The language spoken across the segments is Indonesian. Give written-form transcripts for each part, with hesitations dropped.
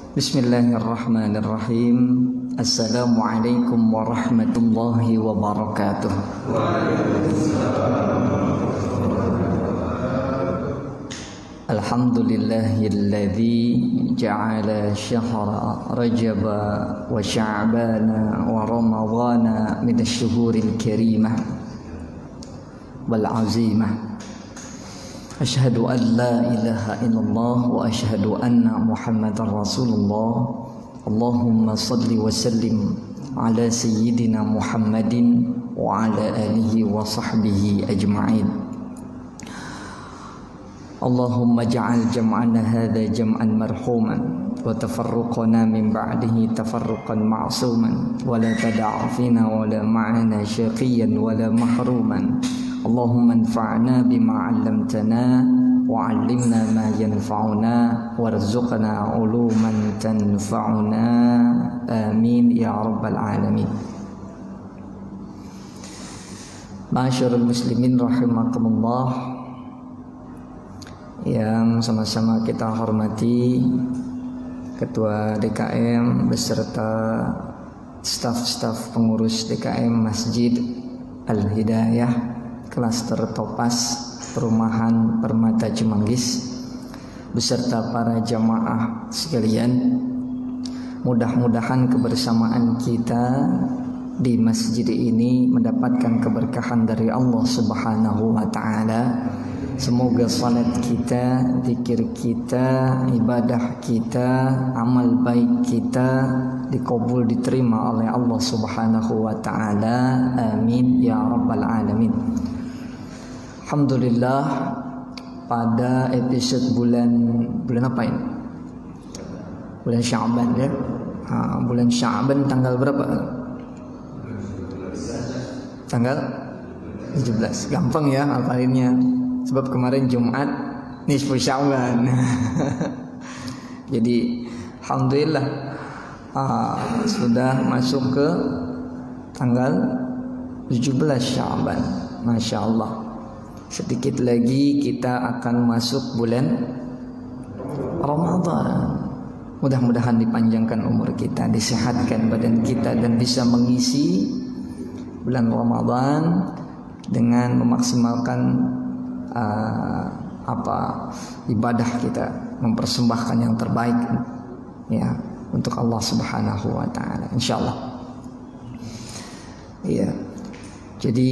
Bismillahirrahmanirrahim. Assalamualaikum warahmatullahi wabarakatuh. Alhamdulillahilladzi ja'ala syahra Rajab wa Sya'ban wa Ramadhan min asy-syuhuril karimah wal 'azimah. Asyhadu an la ilaha illallah wa asyhadu anna Muhammadar Rasulullah. Allahumma salli wa sallim ala sayyidina Muhammadin wa ala alihi wa sahbihi ajma'in. Allahumma ja'al jam'ana hadha jam'an marhuman wa tafarruqana min ba'dihi tafarruqan ma'suman wa la tad'a fina wa la ma'ana syaqiyan wa la mahruman. Allahumma anfa'na bima 'allamtana wa 'allimna ma yanfa'una warzuqna 'uluman tanfa'una. Amin ya rabbal alamin. Ma'asyiral muslimin rahimakumullah, yang sama-sama kita hormati Ketua DKM beserta staf-staf pengurus DKM Masjid Al-Hidayah Klaster Topas Perumahan Permata Cimanggis beserta para jamaah sekalian. Mudah-mudahan kebersamaan kita di masjid ini mendapatkan keberkahan dari Allah Subhanahu wa taala. Semoga salat kita, zikir kita, ibadah kita, amal baik kita dikabul, diterima oleh Allah Subhanahu wa taala. Amin ya rabbal alamin. Alhamdulillah, pada episode bulan apa ini? Bulan Sya'ban ya. Bulan Sya'ban tanggal berapa? Tanggal 17. Gampang ya hafalinnya. Sebab kemarin Jumat nisfu Sya'ban. Jadi alhamdulillah sudah masuk ke tanggal 17 Sya'ban. Masya Allah. Sedikit lagi kita akan masuk bulan Ramadan. Mudah-mudahan dipanjangkan umur kita, disehatkan badan kita, dan bisa mengisi bulan Ramadan dengan memaksimalkan ibadah kita, mempersembahkan yang terbaik ya untuk Allah Subhanahu wa taala insyaallah. Iya. Jadi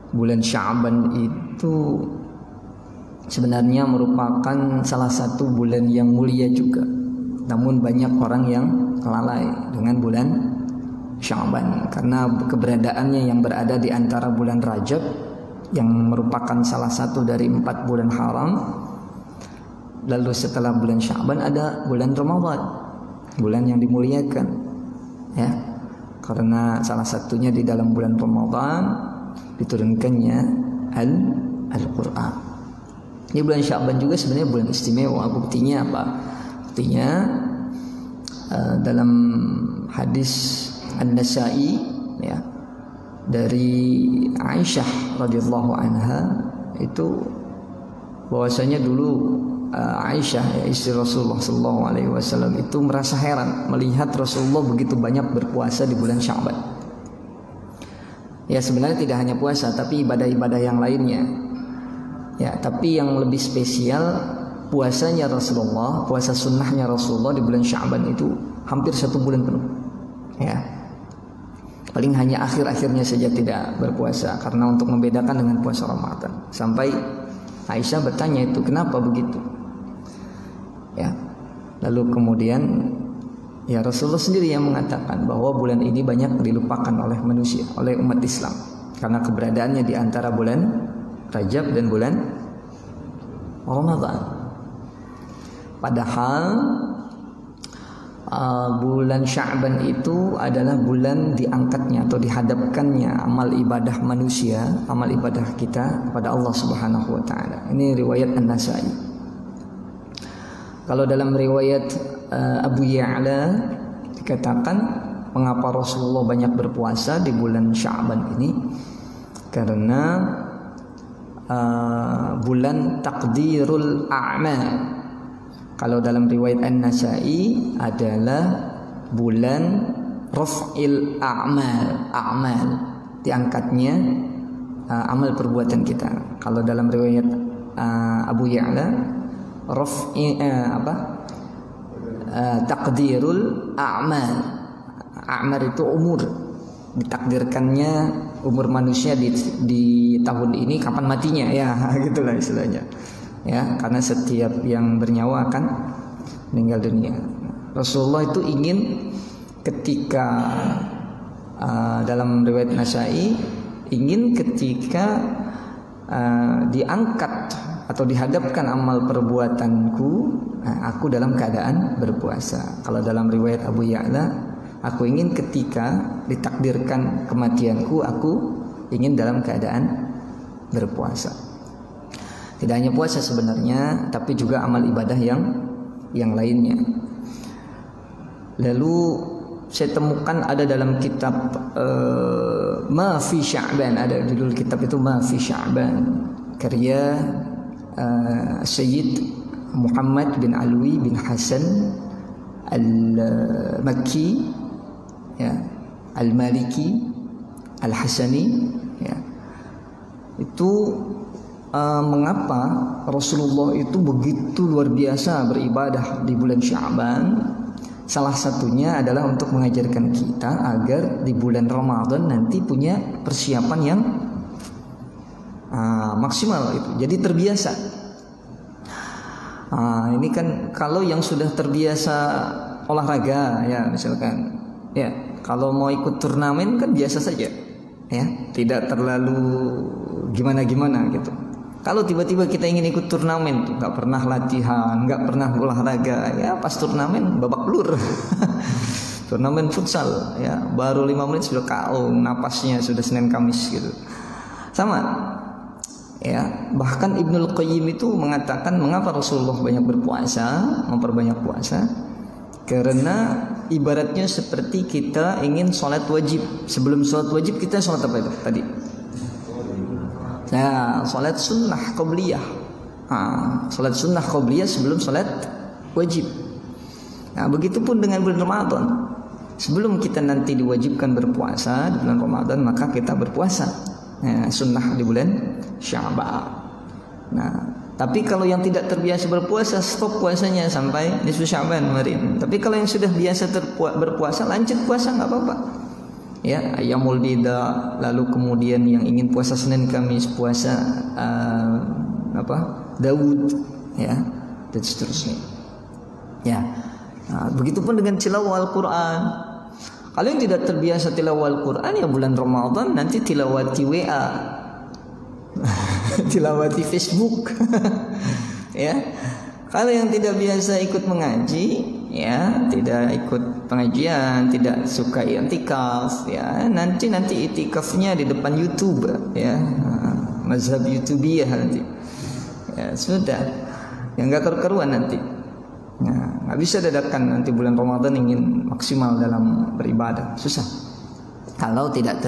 bulan Sya'ban itu sebenarnya merupakan salah satu bulan yang mulia juga. Namun banyak orang yang lalai dengan bulan Sya'ban karena keberadaannya yang berada di antara bulan Rajab yang merupakan salah satu dari 4 bulan haram. Lalu setelah bulan Sya'ban ada bulan Ramadan, bulan yang dimuliakan ya. Karena salah satunya di dalam bulan Ramadan diturunkannya Al-Quran. Ini bulan Sya'ban juga sebenarnya bulan istimewa. Buktinya apa? Buktinya dalam hadis An-Nasa'i ya, dari Aisyah radhiyallahu anha itu bahwasanya dulu Aisyah ya, istri Rasulullah sallallahu alaihi wasallam itu merasa heran melihat Rasulullah begitu banyak berpuasa di bulan Sya'ban. Ya sebenarnya tidak hanya puasa tapi ibadah-ibadah yang lainnya. Ya, tapi yang lebih spesial puasanya Rasulullah, puasa sunnahnya Rasulullah di bulan Sya'ban itu hampir 1 bulan penuh. Ya. Paling hanya akhir-akhirnya saja tidak berpuasa karena untuk membedakan dengan puasa Ramadan. Sampai Aisyah bertanya itu, kenapa begitu? Ya. Lalu kemudian ya Rasulullah sendiri yang mengatakan bahwa bulan ini banyak dilupakan oleh manusia, oleh umat Islam karena keberadaannya di antara bulan Rajab dan bulan Ramadan. Padahal bulan Sya'ban itu adalah bulan diangkatnya atau dihadapkannya amal ibadah manusia, amal ibadah kita kepada Allah Subhanahu wa taala. Ini riwayat An-Nasa'i. Kalau dalam riwayat Abu Ya'la dikatakan mengapa Rasulullah banyak berpuasa di bulan Sya'ban ini? Karena bulan takdirul a'mal, Kalau dalam riwayat An-Nasa'i adalah bulan raf'il a'mal, diangkatnya amal perbuatan kita. Kalau dalam riwayat Abu Ya'la takdirul a'mal. A'mal itu umur, ditakdirkannya umur manusia di tahun ini kapan matinya, ya gitulah istilahnya. Ya, karena setiap yang bernyawa akan meninggal dunia. Rasulullah itu ingin ketika dalam riwayat Nasa'i, ingin ketika diangkat atau dihadapkan amal perbuatanku, aku dalam keadaan berpuasa. Kalau dalam riwayat Abu Ya'la, aku ingin ketika ditakdirkan kematianku, aku ingin dalam keadaan berpuasa. Tidak hanya puasa sebenarnya, tapi juga amal ibadah yang lainnya. Lalu saya temukan ada dalam kitab Ma fi Sya'ban, ada judul kitab itu Ma fi Sya'ban, karya Sayyid Muhammad bin Alwi bin Hasan Al-Makki, ya, Al-Maliki Al-Hasani, ya. Itu mengapa Rasulullah itu begitu luar biasa beribadah di bulan Sya'ban. Salah satunya adalah untuk mengajarkan kita agar di bulan Ramadan nanti punya persiapan yang maksimal itu. Jadi terbiasa. Ini kan kalau yang sudah terbiasa olahraga, ya misalkan, ya kalau mau ikut turnamen kan biasa saja, ya tidak terlalu gimana-gimana gitu. Kalau tiba-tiba kita ingin ikut turnamen tuh, nggak pernah latihan, nggak pernah olahraga, ya pas turnamen babak belur. Turnamen futsal, ya baru 5 menit sudah KO, napasnya sudah Senin Kamis gitu. Sama, ya bahkan Ibnul Qayyim itu mengatakan mengapa Rasulullah banyak berpuasa, memperbanyak puasa, karena ibaratnya seperti kita ingin sholat wajib. Sebelum sholat wajib kita sholat apa itu tadi? Nah, sholat sunnah qobliyah. Sholat sunnah qobliyah sebelum sholat wajib. Nah, begitupun dengan bulan Ramadan. Sebelum kita nanti diwajibkan berpuasa di bulan Ramadan, maka kita berpuasa. Nah, sunnah di bulan Sya'ban. Nah, tapi kalau yang tidak terbiasa berpuasa, stop puasanya sampai nisfu Sya'ban kemarin. Tapi kalau yang sudah biasa berpuasa, lanjut puasa nggak apa-apa. Ya, Ayyamul Bida, lalu kemudian yang ingin puasa Senin Kamis, puasa Daud, ya, dan seterusnya. Ya, begitupun dengan tilawah Al-Quran. Kalau yang tidak terbiasa tilawah Al-Quran, ya bulan Ramadan nanti tilawati WA, tilawati Facebook. Ya, kalau yang tidak biasa ikut mengaji, ya tidak ikut pengajian, tidak suka i'tikaf, ya nanti i'tikafnya di depan YouTube, ya mazhab YouTubiah nanti, ya sudah, yang nggak keruan nanti. Nah, nggak bisa dadakan nanti bulan Ramadan ingin maksimal dalam beribadah, susah kalau tidak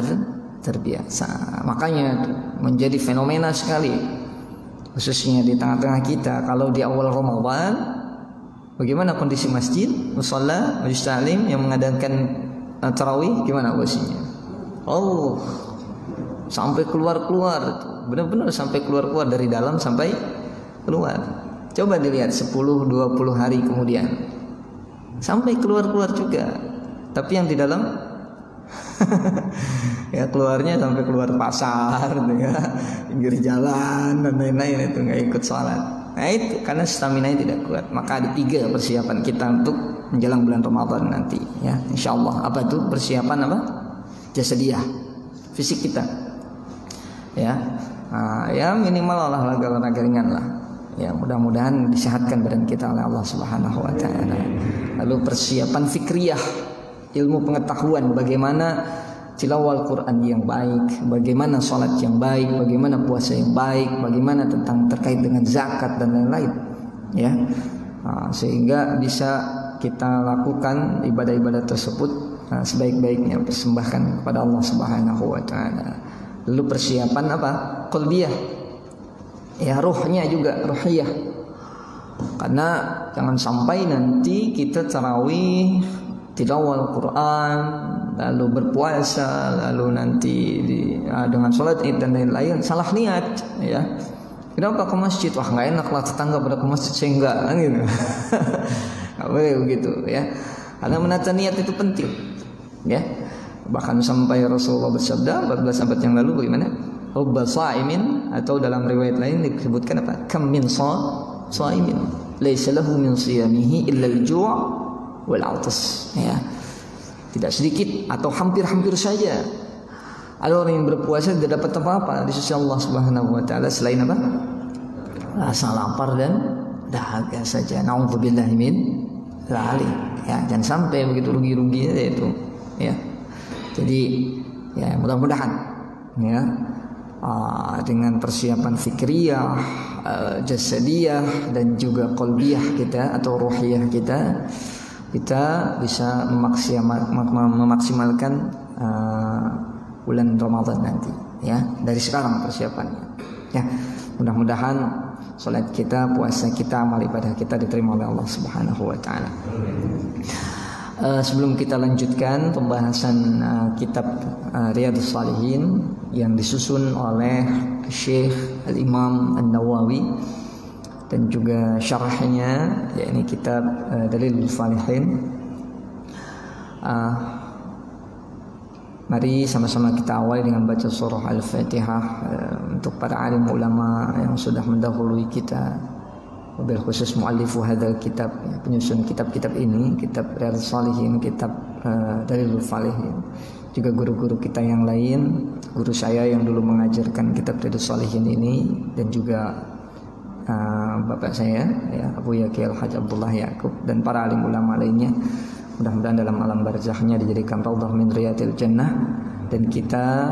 terbiasa. Makanya menjadi fenomena sekali, khususnya di tengah-tengah kita. Kalau di awal Ramadan, bagaimana kondisi masjid, musalla, majlis ta'lim yang mengadakan tarawih, gimana kondisinya? Oh, sampai keluar-keluar, benar-benar sampai keluar-keluar dari dalam sampai keluar. Coba dilihat 10-20 hari kemudian, sampai keluar-keluar juga. Tapi yang di dalam, ya keluarnya sampai keluar pasar, ya, pinggir jalan dan lain-lain, itu nggak ikut sholat. Nah itu karena stamina tidak kuat. Maka ada 3 persiapan kita untuk menjelang bulan Ramadan nanti, ya insyaallah. Apa itu persiapan? Apa? Jasadiah, fisik kita, ya. Ya minimal olahraga ringan lah, ya mudah-mudahan disehatkan badan kita oleh Allah Subhanahu wa taala. Lalu persiapan fikriyah, ilmu pengetahuan bagaimana tilawah Al-Quran yang baik, bagaimana sholat yang baik, bagaimana puasa yang baik, bagaimana tentang terkait dengan zakat dan lain-lain, ya. Sehingga bisa kita lakukan ibadah-ibadah tersebut sebaik-baiknya, persembahkan kepada Allah Subhanahu wa taala. Lalu persiapan apa? Qalbiyah, ya ruhnya juga, ruhiyah, Karena jangan sampai nanti kita tarawih, tilawah Al-Quran, lalu berpuasa, lalu nanti dengan sholat id dan lain-lain salah niat, ya. Kenapa ke masjid? Wah, nggak enak lah tetangga pada ke masjid, saya enggak, gitu. Nggak boleh begitu, ya. Karena menata niat itu penting, ya. Bahkan sampai Rasulullah bersabda 14 abad yang lalu bagaimana? Rubba sha'imin, atau dalam riwayat lain disebutkan apa? Kam min sha'imin laisa lahu min siyamihi illa al-ju' wal 'atas, ya. Tidak sedikit atau hampir-hampir saja ada orang yang berpuasa tidak dapat apa-apa di sisi Allah Subhanahu wa taala selain apa? Rasa lapar dan dahaga saja. Nauzubillahi min dzalik. Ya, jangan sampai begitu rugi-rugi itu, ya. Jadi ya mudah-mudahan, ya, dengan persiapan fikriyah, jasadiyah dan juga qalbiyah kita atau ruhiyah kita bisa memaksimalkan bulan Ramadan nanti, ya, dari sekarang persiapannya, ya. Mudah-mudahan salat kita, puasa kita, amal ibadah kita diterima oleh Allah Subhanahu wa taala. Sebelum kita lanjutkan pembahasan kitab Riyadhus Shalihin yang disusun oleh Syekh Al-Imam An-Nawawi dan juga syarahnya, yakni kitab Dalilus Shalihin. Mari sama-sama kita awali dengan baca surah Al-Fatihah untuk para alim ulama yang sudah mendahului kita, wabil khusus muallifu hadzal kitab, penyusun kitab-kitab ini, kitab Riyadhus Shalihin, kitab Dalilus Shalihin. Juga guru-guru kita yang lain, guru saya yang dulu mengajarkan kitab Riyadhus Shalihin ini, dan juga bapak saya, ya, Abu Yaqi Al-Hajj Abdullah Yaqub, dan para alim ulama lainnya. Mudah-mudahan dalam alam barzahnya dijadikan raudhah min riyadil jannah, dan kita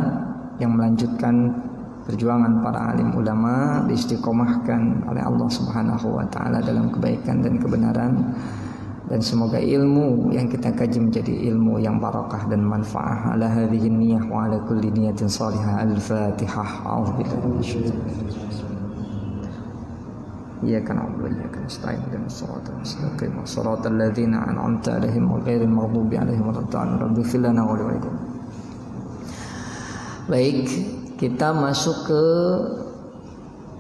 yang melanjutkan perjuangan para alim ulama diistiqomahkan oleh Allah Subhanahu wa taala dalam kebaikan dan kebenaran, dan semoga ilmu yang kita kaji menjadi ilmu yang barakah dan manfaah. Ala hadhihi niyyah wa ala kulli niyatin salihah. Al-Fatihah. A'udzubillahi minasyaitonir rajim. Iyyaka na'budu wa iyyaka nasta'in ihdinas siratal mustaqim siratal ladzina an'amta 'alaihim ghairil maghdubi alaihim waladdallin. Rabbi ighfir lana wa liwalidayna. Baik, kita masuk ke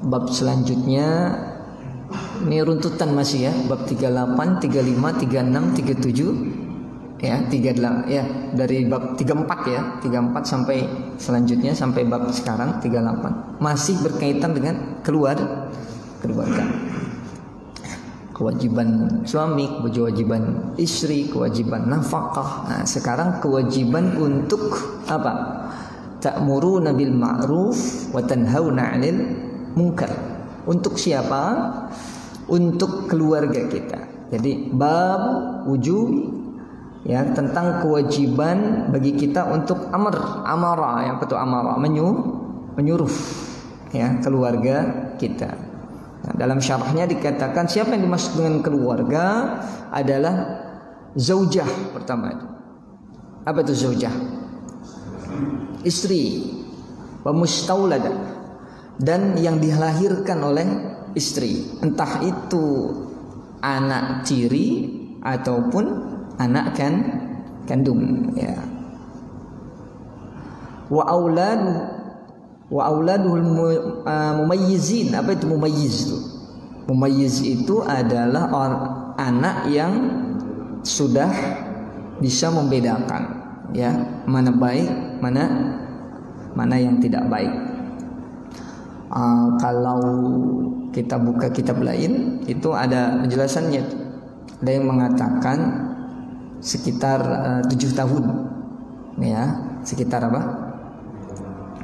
bab selanjutnya. Ini runtutan masih, ya, bab 38, 35, 36, 37, ya, 38, ya, dari bab 34, ya, 34 sampai selanjutnya sampai bab sekarang 38 masih berkaitan dengan keluarga. Kewajiban suami, kewajiban istri, kewajiban nafkah. Nah, sekarang kewajiban untuk apa? Ta'muruna bil ma'ruf wa tanhauna 'anil munkar. Untuk siapa? Untuk keluarga kita. Jadi bab wujub, ya, tentang kewajiban bagi kita untuk amara, yang betul amara, menyuruh, ya, keluarga kita. Nah, dalam syarahnya dikatakan siapa yang dimaksud dengan keluarga adalah zaujah pertama itu. Apa itu zaujah? Istri, wa mustauladah, dan yang dilahirkan oleh istri, entah itu anak tiri ataupun anak kandung, ya. Wa auladuhul mumayyizin. Apa itu mumayyiz itu? Mumayyiz itu adalah anak yang sudah bisa membedakan, ya, mana baik, mana yang tidak baik. Kalau kita buka kitab lain itu ada penjelasannya. Ada yang mengatakan sekitar 7 tahun, ya, sekitar apa?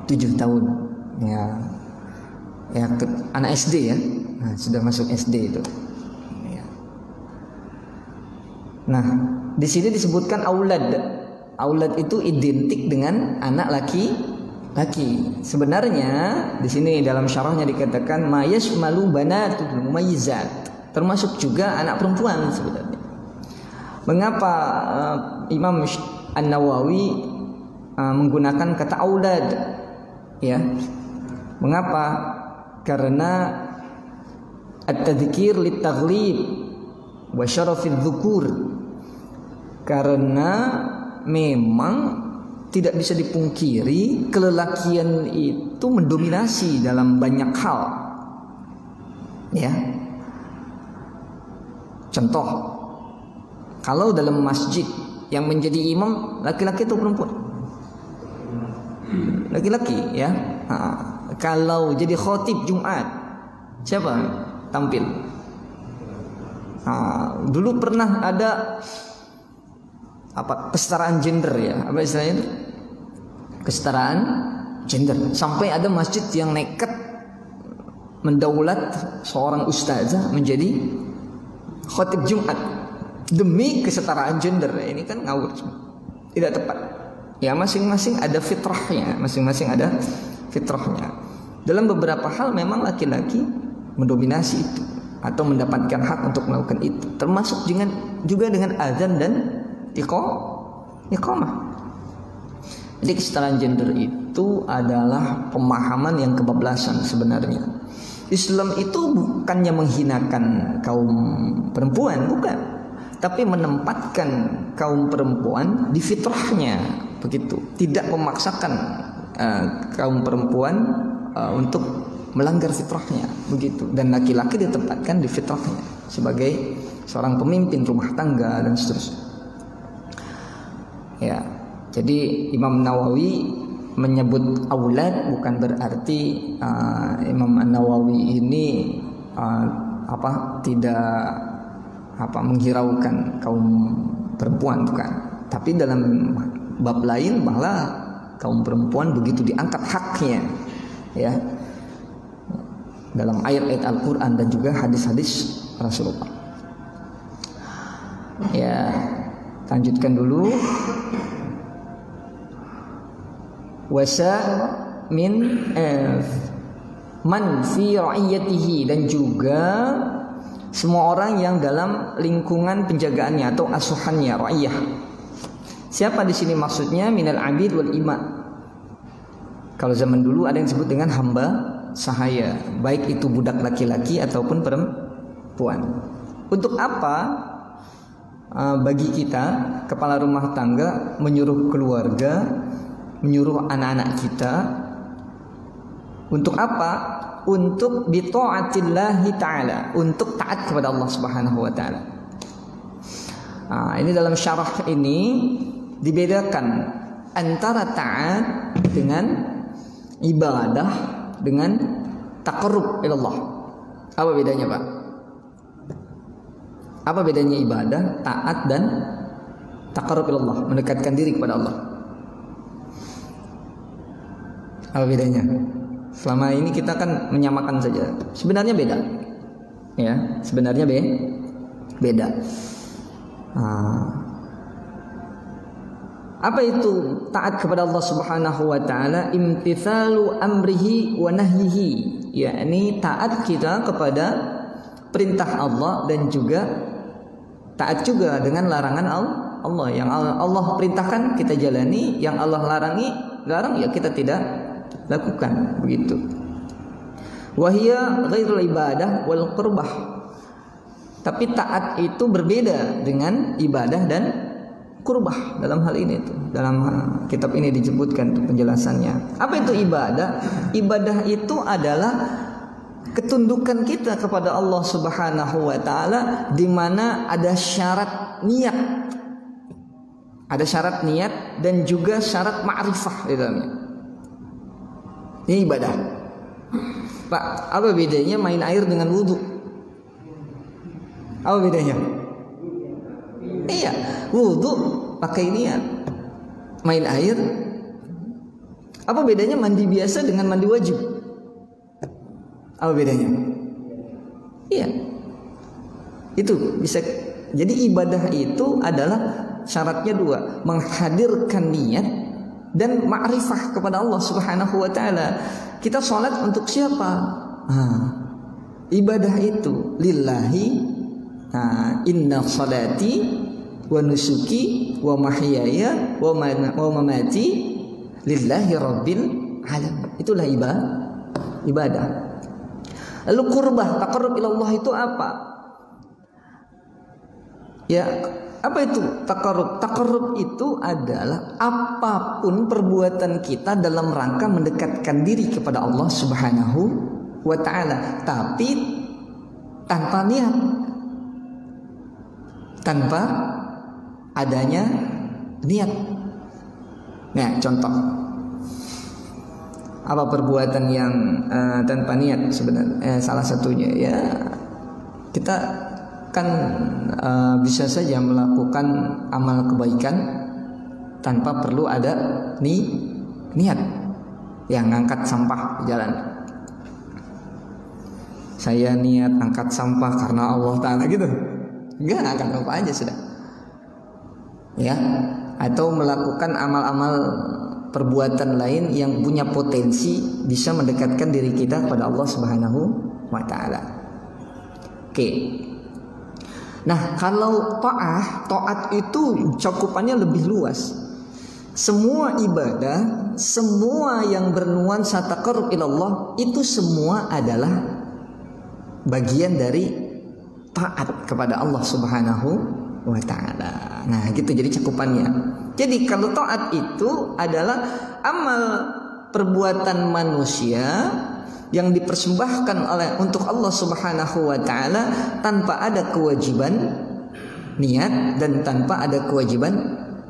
7 tahun, ya, anak SD, ya. Nah, sudah masuk SD itu, ya. Nah, di sini disebutkan aulad. Aulad itu identik dengan anak laki. Sebenarnya di sini dalam syarahnya dikatakan mayasmalu banatul mumayyizat, termasuk juga anak perempuan sebenarnya. Mengapa Imam An-Nawawi menggunakan kata aulad? Ya, mengapa? Karena At-tadhkir lit-taghlib wa syarafidz dzukur. Karena memang tidak bisa dipungkiri kelelakian itu mendominasi dalam banyak hal. Ya. Contoh, kalau dalam masjid yang menjadi imam laki-laki atau perempuan? Laki-laki, ya. Kalau jadi khatib Jumat, siapa tampil? Dulu pernah ada kesetaraan gender, ya, apa istilahnya itu? Kesetaraan gender. Sampai ada masjid yang nekat mendaulat seorang ustazah menjadi khatib Jumat demi kesetaraan gender. Ini kan ngawur, tidak tepat. Ya, masing-masing ada fitrahnya, masing-masing ada fitrahnya. Dalam beberapa hal memang laki-laki mendominasi itu atau mendapatkan hak untuk melakukan itu, termasuk juga dengan azan dan iqamah. Jadi kesetaraan gender itu adalah pemahaman yang kebablasan sebenarnya. Islam itu bukannya menghinakan kaum perempuan, bukan, tapi menempatkan kaum perempuan di fitrahnya, begitu. Tidak memaksakan kaum perempuan untuk melanggar fitrahnya, begitu. Dan laki-laki ditempatkan di fitrahnya sebagai seorang pemimpin rumah tangga dan seterusnya. Ya, jadi Imam Nawawi menyebut aulad bukan berarti Imam Nawawi ini tidak menghiraukan kaum perempuan, bukan. Tapi dalam bab lain bahwa kaum perempuan begitu diangkat haknya, ya, dalam ayat-ayat Al-Quran dan juga hadis-hadis Rasulullah. Ya, lanjutkan dulu. Wasa min man fi ra'iyatihi, dan juga semua orang yang dalam lingkungan penjagaannya atau asuhannya, ra'iyah. Siapa di sini maksudnya? Minal abid wal ima. Kalau zaman dulu ada yang disebut dengan hamba sahaya, baik itu budak laki-laki ataupun perempuan. Untuk apa bagi kita kepala rumah tangga menyuruh keluarga, menyuruh anak-anak kita untuk apa? Untuk bita'atillahi ta'ala, untuk taat kepada Allah Subhanahu wa taala. Ini dalam syarah ini dibedakan antara taat dengan ibadah dengan taqarrub ilallah. Apa bedanya, Pak? Apa bedanya ibadah, taat dan taqarrub ilallah, mendekatkan diri kepada Allah? Apa bedanya? Selama ini kita kan menyamakan saja. Sebenarnya beda. Ya, sebenarnya beda. Apa itu taat kepada Allah Subhanahu wa taala? Imtithalu amrihi wa nahyihi. Yakni taat kita kepada perintah Allah dan juga taat juga dengan larangan Allah. Yang Allah perintahkan kita jalani, yang Allah larang ya kita tidak lakukan, begitu. Wahia ghairul ibadah wal qurbah. Tapi taat itu berbeda dengan ibadah dan qurbah dalam hal ini tuh. Dalam kitab ini disebutkan tuh penjelasannya. Apa itu ibadah? Ibadah itu adalah ketundukan kita kepada Allah Subhanahu wa taala, di mana ada syarat niat. Ada syarat niat dan juga syarat ma'rifah di dalamnya. Ini ibadah. Pak, apa bedanya main air dengan wudhu? Apa bedanya? Iya, wudhu pakai niat. Main air. Apa bedanya mandi biasa dengan mandi wajib? Apa bedanya? Iya. Itu bisa. Jadi ibadah itu adalah syaratnya dua, menghadirkan niat dan ma'rifah kepada Allah Subhanahu wa taala. Kita sholat untuk siapa? Ibadah itu lillahi. Inna salati wa nusuki wa mahyaya wa mamati lillahi rabbil alamin. Itulah ibadah. Lalu qurbah, taqarrub ilallah itu apa? Ya, apa itu taqarrub? Taqarrub itu adalah apapun perbuatan kita dalam rangka mendekatkan diri kepada Allah Subhanahu wa ta'ala, tapi tanpa niat, tanpa adanya niat. Nah, contoh apa perbuatan yang tanpa niat sebenarnya? Salah satunya ya kita kan bisa saja melakukan amal kebaikan tanpa perlu ada niat. Yang ngangkat sampah di jalan, saya niat angkat sampah karena Allah Ta'ala gitu, enggak, angkat sampah aja sudah ya. Atau melakukan amal-amal perbuatan lain yang punya potensi bisa mendekatkan diri kita kepada Allah Subhanahu wa ta'ala. Oke. Nah, kalau taat itu cakupannya lebih luas. Semua ibadah, semua yang bernuansa taqarrub ilallah itu semua adalah bagian dari taat kepada Allah Subhanahu wa ta'ala. Nah, gitu jadi cakupannya. Jadi kalau taat itu adalah amal perbuatan manusia yang dipersembahkan untuk Allah Subhanahu wa ta'ala tanpa ada kewajiban niat dan tanpa ada kewajiban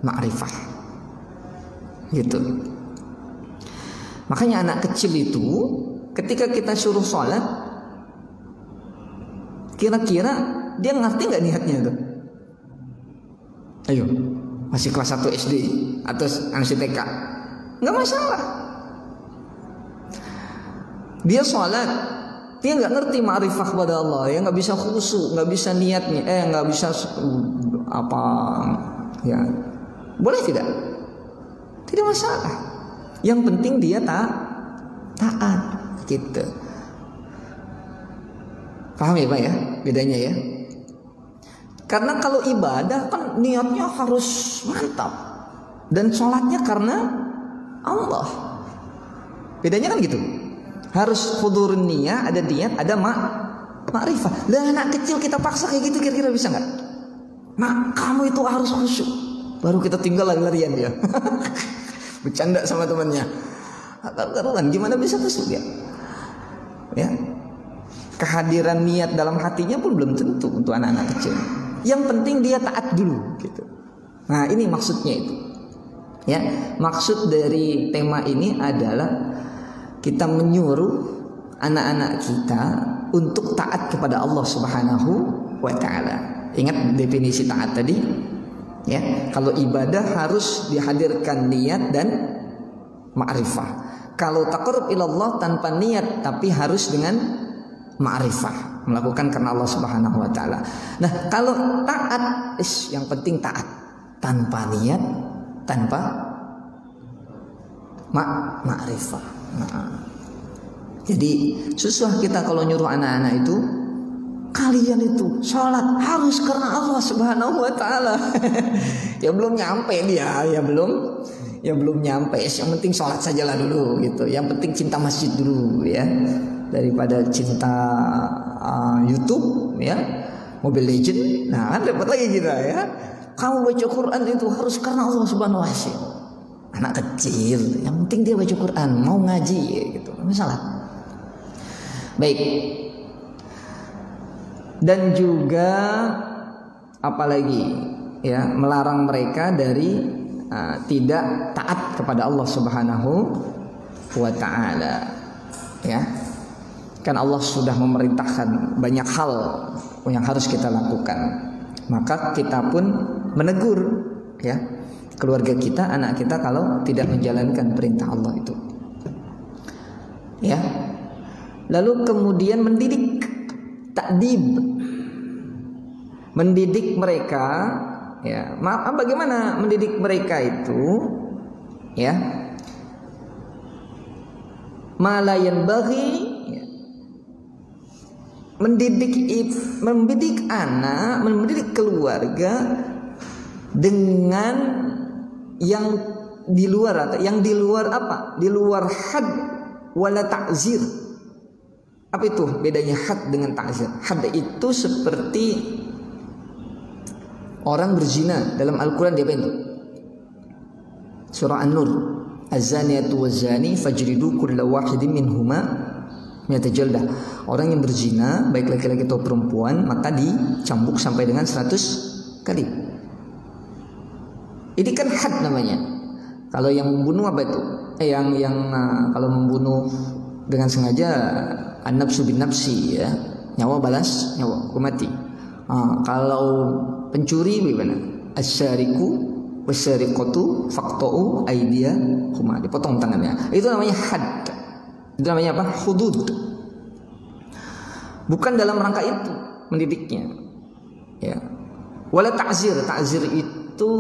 ma'rifah. Gitu. Makanya anak kecil itu ketika kita suruh sholat, kira-kira dia ngerti nggak niatnya tuh? Ayo, masih kelas 1 SD atau masih TK, nggak masalah. Dia sholat, dia nggak ngerti ma'rifah pada Allah, ya nggak bisa khusyuk, nggak bisa niatnya, nggak bisa apa, ya boleh tidak? Tidak masalah. Yang penting dia taat, gitu. Paham ya Pak ya bedanya ya? Karena kalau ibadah kan niatnya harus mantap dan sholatnya karena Allah. Bedanya kan gitu. Harus hudurun niyah, ada niat, ada ma'rifah. Lah anak kecil kita paksa kayak gitu kira-kira bisa nggak? Nah, kamu itu harus khusyuk. Baru kita tinggal lari-larian dia. Bercanda sama temannya. Karuan gimana bisa khusyuk dia? Ya. Kehadiran niat dalam hatinya pun belum tentu untuk anak-anak kecil. Yang penting dia taat dulu gitu. Nah, ini maksudnya itu. Ya, maksud dari tema ini adalah kita menyuruh anak-anak kita untuk taat kepada Allah Subhanahu wa ta'ala. Ingat definisi taat tadi? Ya, kalau ibadah harus dihadirkan niat dan ma'rifah. Kalau taqarrub ilallah tanpa niat tapi harus dengan ma'rifah, melakukan karena Allah Subhanahu wa ta'ala. Nah, kalau taat, yang penting taat tanpa niat, tanpa ma'rifah. Jadi susah kita kalau nyuruh anak-anak itu, kalian itu sholat harus karena Allah Subhanahu wa ta'ala. Ya belum nyampe dia, ya belum nyampe. Yang penting sholat sajalah dulu gitu. Yang penting cinta masjid dulu ya, daripada cinta YouTube ya, Mobile Legend. Nah, kan repot lagi kita ya. Kamu baca Quran itu harus karena Allah Subhanahu wa ta'ala. Anak kecil, yang penting dia baca Quran, mau ngaji gitu, nggak masalah. Baik. Dan juga apalagi ya, melarang mereka dari tidak taat kepada Allah Subhanahu wa ta'ala. Ya. Kan Allah sudah memerintahkan banyak hal yang harus kita lakukan. Maka kita pun menegur ya keluarga kita, anak kita kalau tidak menjalankan perintah Allah itu. Ya. Lalu kemudian mendidik, takdib. Mendidik mereka ya. Bagaimana mendidik mereka itu? Ya. Ma la yanbaghi, mendidik anak, mendidik keluarga dengan yang di luar, atau yang di luar apa? Di luar had wala ta'zir. Apa itu bedanya had dengan ta'zir? Had itu seperti orang berzina dalam Al-Quran, dia apa itu? Surah An-Nur, az-zaniyatu waz-zani fajridu kulla wahidin minhuma mi'ata jaldah. Orang yang berzina baik laki-laki atau perempuan maka dicambuk sampai dengan 100 kali. Ini kan had namanya. Kalau yang membunuh apa itu? Kalau membunuh dengan sengaja, an-nafsu bin nafsi, ya, nyawa balas nyawa, hukum mati. Kalau pencuri bagaimana? Asyariku wasyariqatu faqta'u aydiyahuma, dipotong tangannya. Itu namanya had. Itu namanya apa? Hudud. Bukan dalam rangka itu mendidiknya. Ya. Wala ta'zir. Ta'zir itu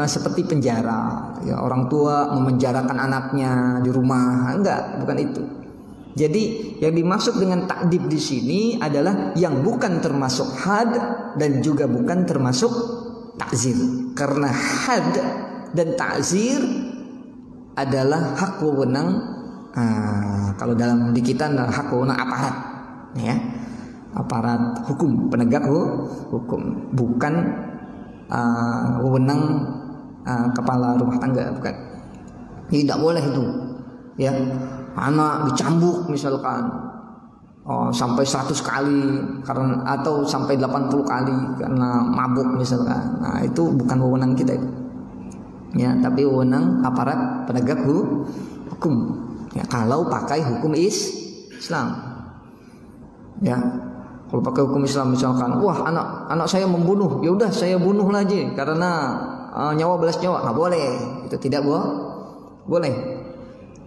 seperti penjara. Ya, orang tua memenjarakan anaknya di rumah. Enggak, bukan itu. Jadi yang dimaksud dengan ta'dib di sini adalah yang bukan termasuk had dan juga bukan termasuk ta'zir. Karena had dan ta'zir adalah hak wewenang, kalau dalam di kita adalah hak wewenang aparat, ya, aparat hukum, penegak hukum, bukan wewenang kepala rumah tangga, bukan. Tidak boleh itu, ya. Anak dicambuk misalkan sampai 100 kali karena, atau sampai 80 kali karena mabuk misalkan. Nah, itu bukan wewenang kita itu. Ya, tapi wewenang aparat penegak hukum. Ya, kalau pakai hukum Islam. Ya. Kalau pakai hukum Islam misalkan, wah anak saya membunuh, ya udah saya bunuh aja karena nyawa balas nyawa. Nggak boleh. Itu tidak boleh.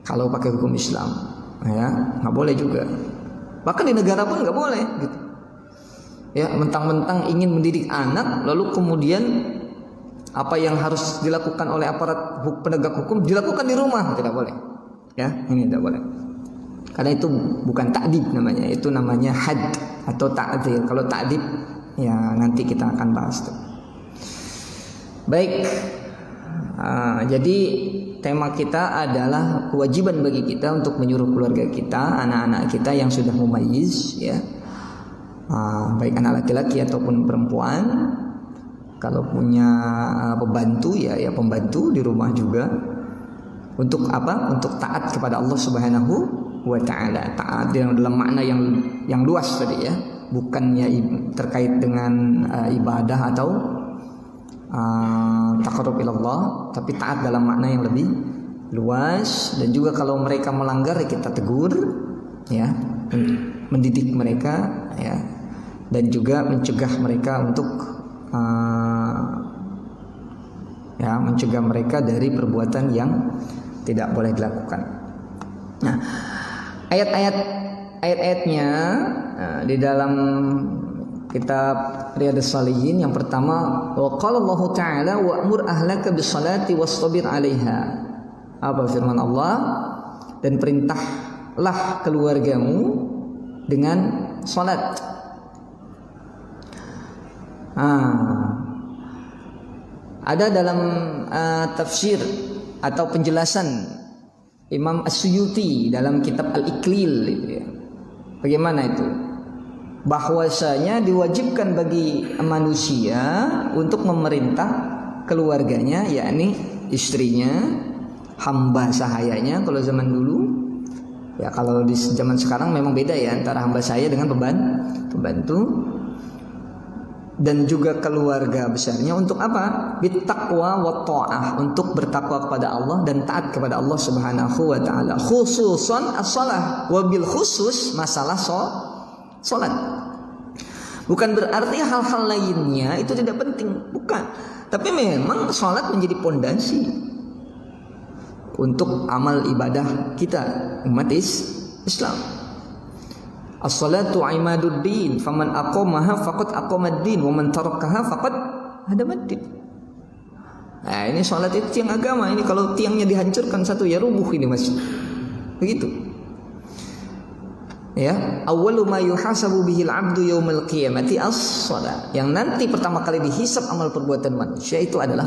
Kalau pakai hukum Islam, ya nggak boleh juga. Bahkan di negara pun nggak boleh, gitu. Ya, mentang-mentang ingin mendidik anak, lalu kemudian apa yang harus dilakukan oleh aparat penegak hukum dilakukan di rumah, tidak boleh. Ya, ini tidak boleh. Karena itu bukan ta'dib namanya, itu namanya had atau ta'dzir. Kalau ta'dib, ya nanti kita akan bahas tuh. Baik, jadi tema kita adalah kewajiban bagi kita untuk menyuruh keluarga kita, anak-anak kita yang sudah mumayyiz, ya, baik anak laki-laki ataupun perempuan. Kalau punya pembantu, ya pembantu di rumah juga. Untuk apa? Untuk taat kepada Allah Subhanahu wa Ta'ala. Taat dalam makna yang luas tadi, ya, bukannya terkait dengan ibadah atau taqarrub ilallah, tapi taat dalam makna yang lebih luas. Dan juga kalau mereka melanggar, ya kita tegur, ya, mendidik mereka, ya, dan juga mencegah mereka untuk ya, mencegah mereka dari perbuatan yang tidak boleh dilakukan. Nah, ayat-ayatnya di dalam kitab Riyadhus Shalihin yang pertama, wa qala Allah Ta'ala wa'mur ahlaka bis-shalati wastabir 'alaiha. Apa firman Allah? Dan perintahlah keluargamu dengan salat. Ada dalam tafsir atau penjelasan Imam As-Suyuti dalam kitab Al-Iqlil, ya. Bagaimana itu? Bahwasanya diwajibkan bagi manusia untuk memerintah keluarganya, yakni istrinya, hamba sahayanya kalau zaman dulu. Ya, kalau di zaman sekarang memang beda, ya, antara hamba sahaya dengan pembantu. Dan juga keluarga besarnya untuk apa? Bittaqwa wa ta'ah, untuk bertakwa kepada Allah dan taat kepada Allah Subhanahu wa Ta'ala. Khususan as-shalah, wabil khusus masalah salat. Bukan berarti hal-hal lainnya itu tidak penting, bukan. Tapi memang salat menjadi pondasi untuk amal ibadah kita umat Islam. As-salatu imaduddin, faman aqamaha faqad aqamaddin, wa man tarakaha faqad hadamaddin. Nah, ini salat itu tiang agama. Ini kalau tiangnya dihancurkan satu, ya rubuh ini masjid. Begitu. Ya, awwalu ma yuhasabu bihil 'abdu yaumil qiyamati as-shalah. Yang nanti pertama kali dihisab amal perbuatan manusia itu adalah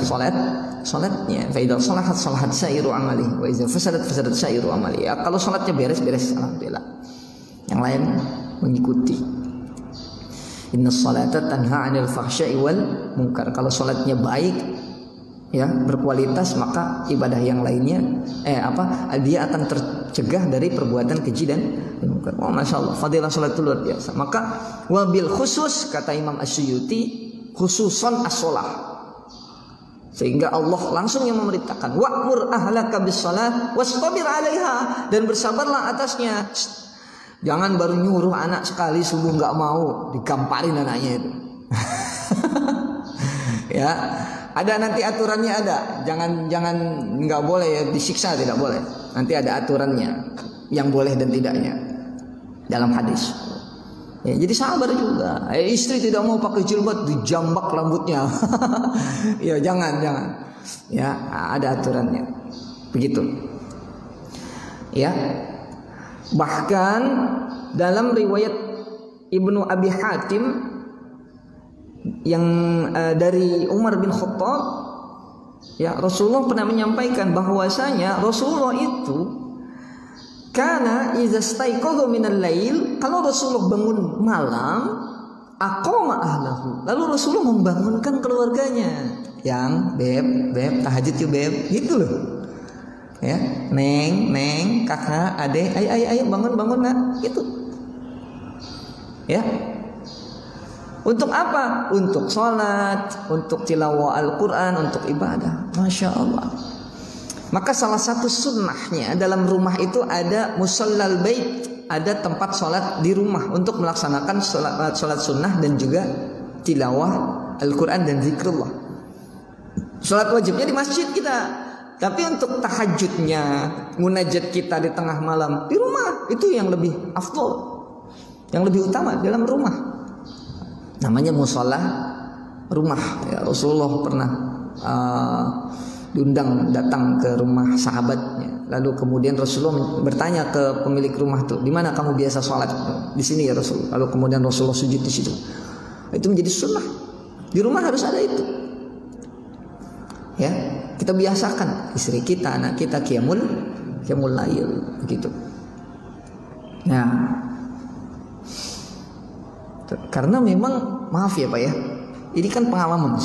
salatnya. Fa idza salahat sairu amali wa idza fasadat sairu amali. Ya, kalau salatnya beres, alhamdulillah. Yang lain mengikuti. Innas salata tanha 'anil fahsya'i wal munkar. Kalau salatnya baik, ya, berkualitas, maka ibadah yang lainnya dia akan tercegah dari perbuatan keji dan munkar. Oh, masya Allah, fadilah salat itu luar biasa. Maka wabil khusus, kata Imam Asyuyuti, khususon as-shalah. Sehingga Allah langsung yang memerintahkan, wa'mur ahlaka bis-shalah wastabir 'alaiha, dan bersabarlah atasnya. Jangan baru nyuruh anak sekali subuh nggak mau, digamparin anaknya itu. Ya, ada nanti aturannya ada. Jangan nggak boleh ya, disiksa, tidak boleh. Nanti ada aturannya yang boleh dan tidaknya dalam hadis. Ya, jadi sabar juga. Istri tidak mau pakai jilbab, dijambak rambutnya. Ya, jangan. Ya, ada aturannya. Begitu. Ya. Bahkan dalam riwayat Ibnu Abi Hatim yang dari Umar bin Khattab, ya, Rasulullah pernah menyampaikan bahwasanya Rasulullah itu karena iza staiqadha minal lail, kalau Rasulullah bangun malam, aqama ahlahu, lalu Rasulullah membangunkan keluarganya. Yang beb tahajud yuk beb, gitu loh. Ya, neng, kakak, adek, ayo bangun nak, gitu. Ya. Untuk apa? Untuk sholat, untuk tilawah Al-Quran, untuk ibadah. Masya Allah. Maka salah satu sunnahnya dalam rumah itu ada musallal bait, ada tempat sholat di rumah untuk melaksanakan sholat sunnah dan juga tilawah Al-Quran dan zikrullah. Sholat wajibnya di masjid kita, tapi untuk tahajudnya, munajat kita di tengah malam di rumah, itu yang lebih afdol, yang lebih utama dalam rumah. Namanya musalla rumah. Ya, Rasulullah pernah diundang datang ke rumah sahabatnya. Lalu kemudian Rasulullah bertanya ke pemilik rumah tuh, di mana kamu biasa sholat? Di sini ya Rasul. Lalu kemudian Rasulullah sujud di situ. Itu menjadi sunnah. Di rumah harus ada itu. Ya, kita biasakan istri kita, anak kita qiyamul lail, begitu. Nah, karena memang maaf ya Pak ya, ini kan pengalaman.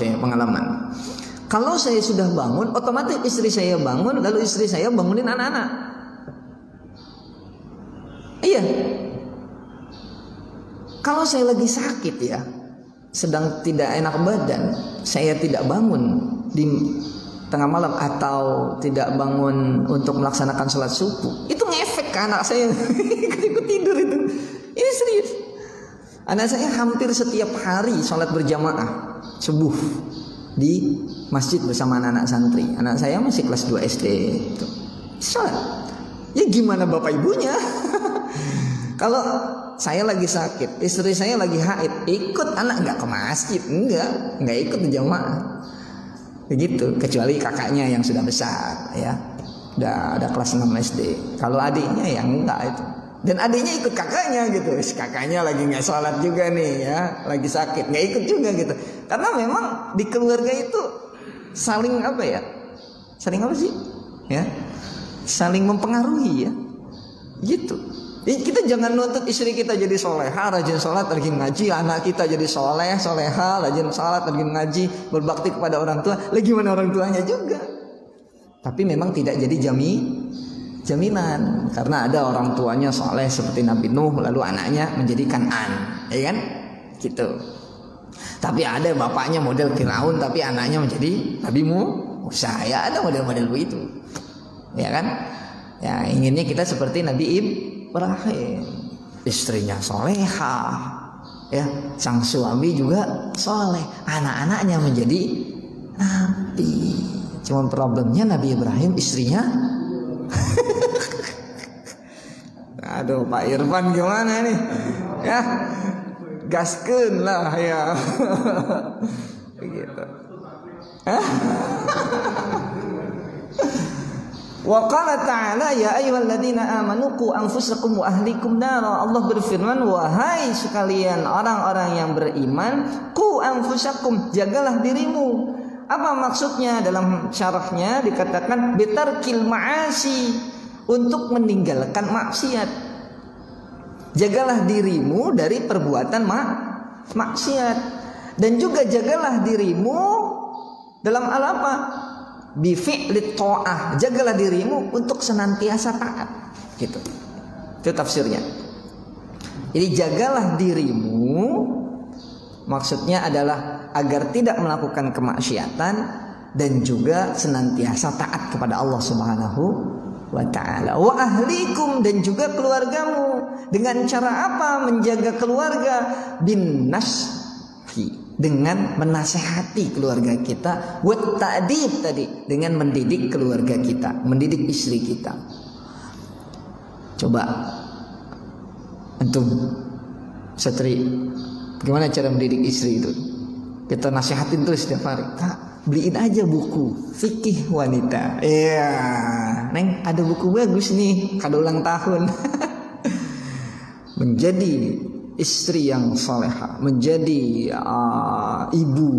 Kalau saya sudah bangun, otomatis istri saya bangun, lalu istri saya bangunin anak-anak. Iya. Kalau saya lagi sakit ya, sedang tidak enak badan, saya tidak bangun di tengah malam atau tidak bangun untuk melaksanakan sholat subuh, itu ngefek ke anak saya. Ikut tidur itu. Ini serius. Anak saya hampir setiap hari sholat berjamaah subuh di masjid bersama anak-anak santri. Anak saya masih kelas 2 SD itu. Sholat. Ya gimana bapak ibunya? Kalau saya lagi sakit, istri saya lagi haid, ikut anak nggak ke masjid? Enggak ikut berjamaah. Begitu, kecuali kakaknya yang sudah besar ya. Udah ada kelas 6 SD. Kalau adiknya ya enggak itu. Dan adiknya ikut kakaknya gitu. Kakaknya lagi nggak sholat juga nih ya, lagi sakit, nggak ikut juga gitu. Karena memang di keluarga itu saling apa ya? Saling apa sih? Ya, saling mempengaruhi ya. Gitu. Kita jangan nuntut istri kita jadi soleha, rajin sholat, rajin ngaji. Anak kita jadi soleha, rajin sholat, rajin ngaji, berbakti kepada orang tua. Lagi mana orang tuanya juga. Tapi memang tidak jadi jaminan, karena ada orang tuanya soleh seperti Nabi Nuh, lalu anaknya menjadi Kan'an, ya kan? Gitu. Tapi ada bapaknya model Firaun, tapi anaknya menjadi Nabi Musa. Ya ada model-model begitu, ya kan? Ya inginnya kita seperti Nabi Ibrahim, istrinya soleha, ya, sang suami juga soleh, anak-anaknya menjadi nabi. Cuma problemnya Nabi Ibrahim istrinya aduh, Pak Irfan gimana nih? Ya, gaskeun lah ya. Begitu. Wa qala ta'ala ya ayyuhalladzina amanu qu anfusakum wa ahlikum nara. Allah berfirman, wahai sekalian orang-orang yang beriman, qu anfusakum, jagalah dirimu. Apa maksudnya? Dalam syarahnya dikatakan bitarkil ma'asi, untuk meninggalkan maksiat. Jagalah dirimu dari perbuatan maksiat. Dan juga jagalah dirimu dalam hal apa? Bifi'lit ta'ah. Jagalah dirimu untuk senantiasa taat. Gitu. Itu tafsirnya. Jadi jagalah dirimu, maksudnya adalah agar tidak melakukan kemaksiatan dan juga senantiasa taat kepada Allah Subhanahu wa ta'ala. Wa ahlikum, dan juga keluargamu. Dengan cara apa menjaga keluarga? Bin nashi, dengan menasehati keluarga kita. Wa ta'dib, tadi dengan mendidik keluarga kita, mendidik istri kita. Coba antum satri, bagaimana cara mendidik istri itu? Kita nasihatin terus setiap hari. Kak, beliin aja buku fikih wanita. Iya, Neng, ada buku bagus nih, kado ulang tahun. Menjadi istri yang salehah, menjadi ibu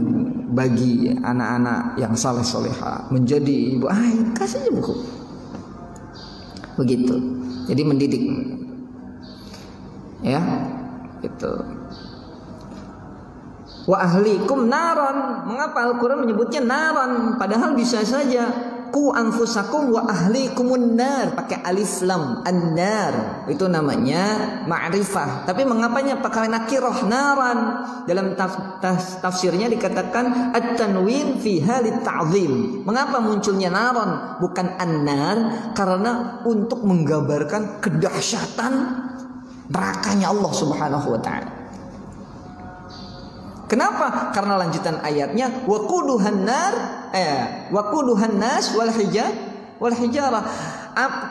bagi anak-anak yang saleh salehah, menjadi ibu. Kasih aja buku. Begitu. Jadi mendidik. Ya, itu. Wa ahlikum naron. Mengapa Al-Quran menyebutnya naron? Padahal bisa saja ku anfusakum wa ahlikumun nar, pakai alif lam. An-nar itu namanya ma'rifah. Tapi mengapanya pakai nakirah naran? Dalam tafsirnya dikatakan at-tanwin fi halit ta'zim. Mengapa munculnya naron bukan an-nar? Karena untuk menggambarkan kedahsyatan nerakanya Allah Subhanahu wa ta'ala. Kenapa? Karena lanjutan ayatnya waquduhan nar waquduhan nas wal hijarah.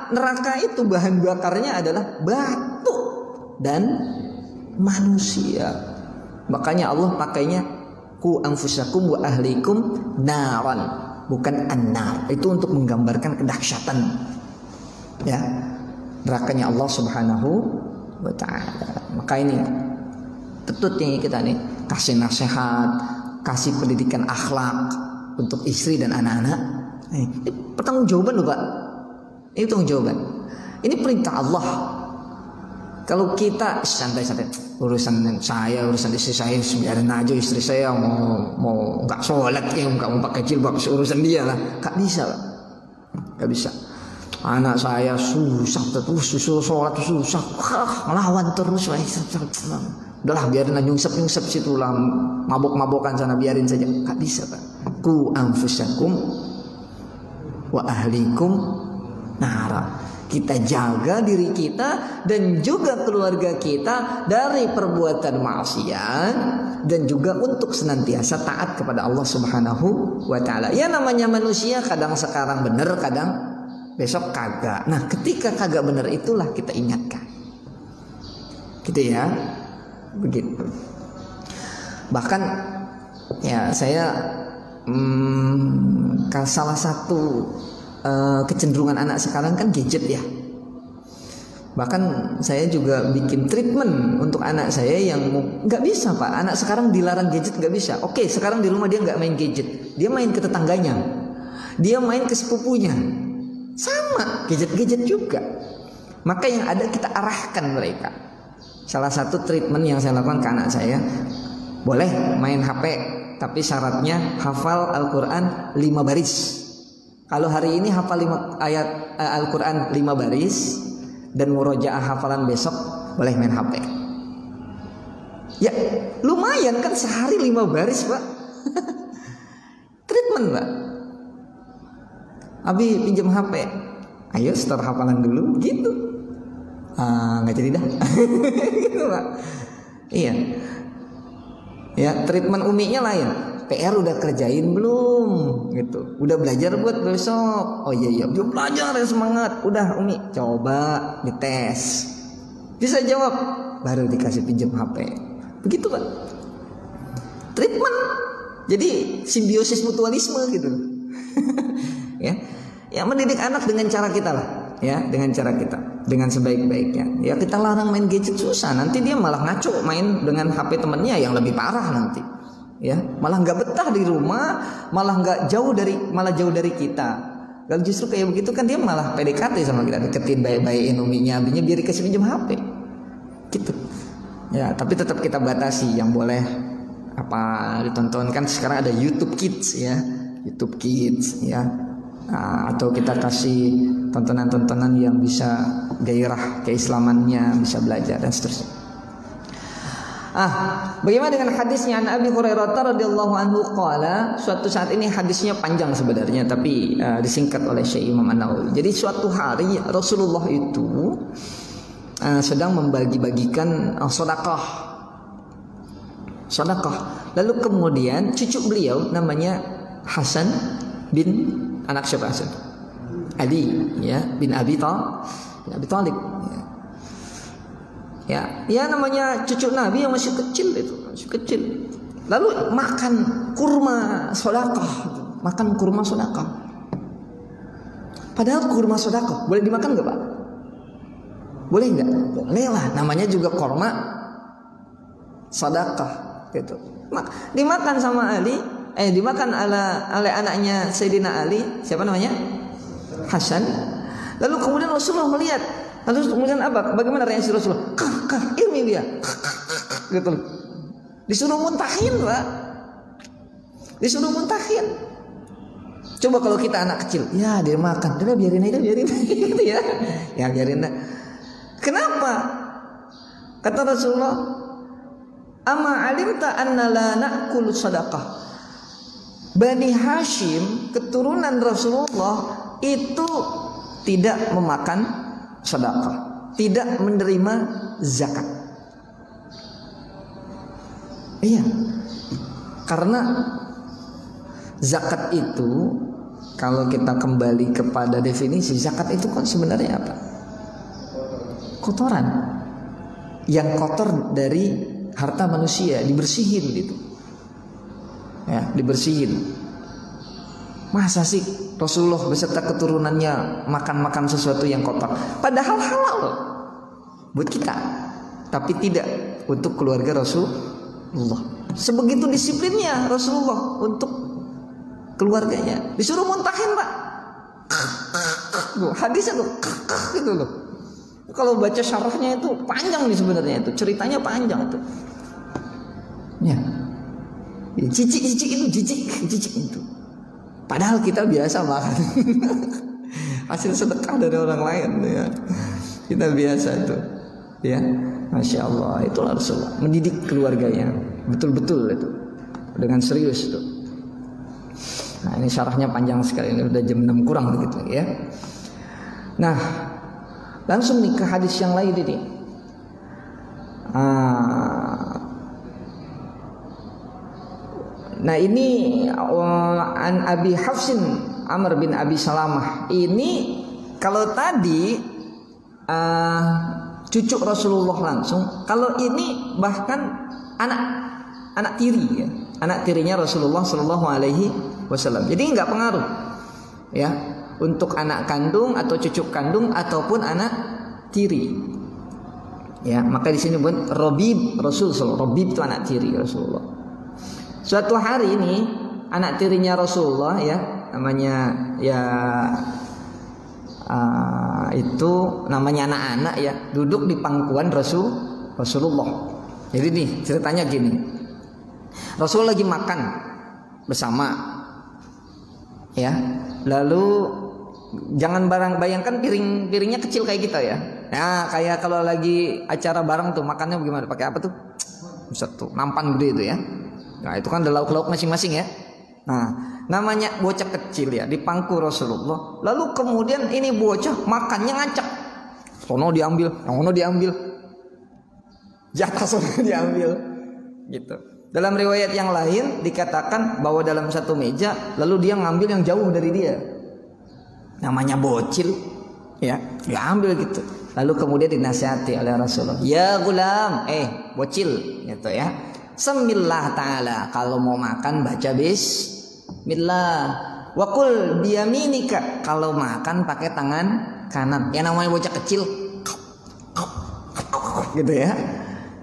Neraka itu bahan bakarnya adalah batu dan manusia. Makanya Allah pakainya ku anfusakum wa ahlikum naran, bukan an-nar. Itu untuk menggambarkan kedahsyatan ya nerakanya Allah Subhanahu wa ta'ala. Maka ini tetut yang kita nih kasih nasihat, kasih pendidikan akhlak untuk istri dan anak-anak. Ini pertanggungjawaban loh Pak. Ini pertanggungjawaban. Ini perintah Allah. Kalau kita santai-santai, urusan saya, urusan istri saya, biarin aja istri saya mau nggak sholat, nggak mau pakai jilbab, urusan dia lah. Nggak bisa Pak. Nggak bisa. Anak saya susah, susul sholat susah, ngelawan terus. Udahlah biarin lah, nyungsep situ lah, mabok-mabokan sana, biarin saja. Gak bisa Pak. Ku anfusakum wa ahlikum nara. Kita jaga diri kita dan juga keluarga kita dari perbuatan maksiat, dan juga untuk senantiasa taat kepada Allah Subhanahu wa ta'ala. Ya namanya manusia, kadang sekarang benar, kadang besok kagak. Nah ketika kagak benar itulah kita ingatkan. Gitu ya. Begitu. Bahkan ya saya salah satu kecenderungan anak sekarang kan gadget ya. Bahkan saya juga bikin treatment untuk anak saya yang nggak bisa Pak. Anak sekarang dilarang gadget nggak bisa. Oke, sekarang di rumah dia nggak main gadget, dia main ke tetangganya, dia main ke sepupunya, sama gadget juga. Maka yang ada kita arahkan mereka. Salah satu treatment yang saya lakukan ke anak saya, boleh main HP, tapi syaratnya hafal Al-Quran 5 baris. Kalau hari ini hafal 5 ayat Al-Quran 5 baris dan murojaah hafalan besok, boleh main HP. Ya lumayan kan, sehari 5 baris Pak. Treatment Pak. Abi pinjam HP, ayo start hafalan dulu gitu. Nggak jadi dah. Gitu Pak. Iya. Ya treatment uminya lain. PR udah kerjain belum? Gitu. Udah belajar buat besok? Oh iya dia belajar ya, semangat. Udah Umi coba dites. Bisa jawab, baru dikasih pinjam HP. Begitu Pak. Treatment. Jadi simbiosis mutualisme gitu. Ya. Ya mendidik anak dengan cara kita lah. Ya, dengan cara kita, dengan sebaik-baiknya. Ya kita larang main gadget susah, nanti dia malah ngaco main dengan HP temennya yang lebih parah nanti. Ya, malah nggak betah di rumah, malah jauh dari kita. Kalau justru kayak begitu kan dia malah PDKT sama kita, deketin baik-baikin uminya, abinya biar dikasih pinjam HP. gitu. Ya, tapi tetap kita batasi yang boleh apa ditonton. Kan sekarang ada YouTube Kids ya, YouTube Kids ya. Atau kita kasih tontonan-tontonan yang bisa gairah keislamannya, bisa belajar dan seterusnya. Bagaimana dengan hadisnya an Abi Hurairah radhiyallahu anhu qala, suatu saat ini hadisnya panjang sebenarnya tapi disingkat oleh Syekh Imam An-Nawawi. Jadi suatu hari Rasulullah itu sedang membagi-bagikan sedekah. Lalu kemudian cucu beliau namanya Hasan bin anak siapa Hasan? Ali ya, bin Abi Thalib. Ya namanya cucu Nabi yang masih kecil itu, masih kecil. Lalu makan kurma sedekah. Padahal kurma sedekah boleh dimakan enggak, Pak? Boleh enggak? Boleh lah, namanya juga kurma sedekah gitu. Dimakan sama Ali, dimakan oleh anaknya Sayyidina Ali, siapa namanya? Hasan. Lalu kemudian Rasulullah melihat. Lalu kemudian apa? Bagaimana reaksi Rasulullah? Ilmi dia. Gitu. Disuruh muntahin, Pak. Disuruh muntahin. Coba kalau kita anak kecil, ya dia makan, udah biarin aja gitu ya. Ya biarin. Kenapa? Kata Rasulullah, "Amma alimta anna la na'kul sadaqah." Bani Hashim, keturunan Rasulullah itu tidak memakan sedekah, tidak menerima zakat. Iya. Karena zakat itu kalau kita kembali kepada definisi zakat itu kan sebenarnya apa? Kotoran. Yang kotor dari harta manusia dibersihin gitu. Ya, dibersihin. Masa sih Rasulullah beserta keturunannya makan sesuatu yang kotor? Padahal halal buat kita, tapi tidak untuk keluarga Rasulullah. Sebegitu disiplinnya Rasulullah untuk keluarganya. Disuruh muntahin, Pak. Hadisnya tuh gitu loh. Kalau baca syarahnya itu panjang nih sebenarnya, itu ceritanya panjang tuh. Ya. Jijik itu. Padahal kita biasa makan hasil sedekah dari orang lain ya. Kita biasa itu ya. Masya Allah, itulah Rasulullah mendidik keluarganya betul-betul itu dengan serius itu. Nah ini syarahnya panjang sekali, ini udah jam 6 kurang begitu ya. Nah langsung nih ke hadis yang lain ini. Nah ini an Abi Hafsin Amr bin Abi Salamah. Ini kalau tadi cucu Rasulullah langsung, kalau ini bahkan anak tiri ya, anak tirinya Rasulullah Shallallahu Alaihi Wasallam. Jadi nggak pengaruh ya untuk anak kandung atau cucu kandung ataupun anak tiri. Ya maka di sini pun Robib Rasulullah. Robib itu anak tiri Rasulullah. Suatu hari ini anak tirinya Rasulullah ya namanya ya itu namanya anak-anak ya duduk di pangkuan Rasulullah. Jadi nih ceritanya gini, Rasulullah lagi makan bersama ya, lalu jangan bayangkan piringnya kecil kayak kita ya. Nah kayak kalau lagi acara bareng tuh makannya bagaimana, pakai apa tuh? Bisa tuh nampan gede itu ya. Nah itu kan ada lauk-lauk masing-masing ya. Nah namanya bocah kecil ya di pangku Rasulullah. Lalu kemudian ini bocah makannya ngacak. Sono diambil, sono diambil, jatah sono diambil, gitu. Dalam riwayat yang lain dikatakan bahwa dalam satu meja lalu dia ngambil yang jauh dari dia. Namanya bocil ya, diambil gitu. Lalu kemudian dinasihati oleh Rasulullah. Ya gulam, bocil gitu ya. Semillah ta'ala, kalau mau makan baca bismillah. Wakul biyaminika, kalau makan pakai tangan kanan. Yang namanya bocah kecil gitu ya,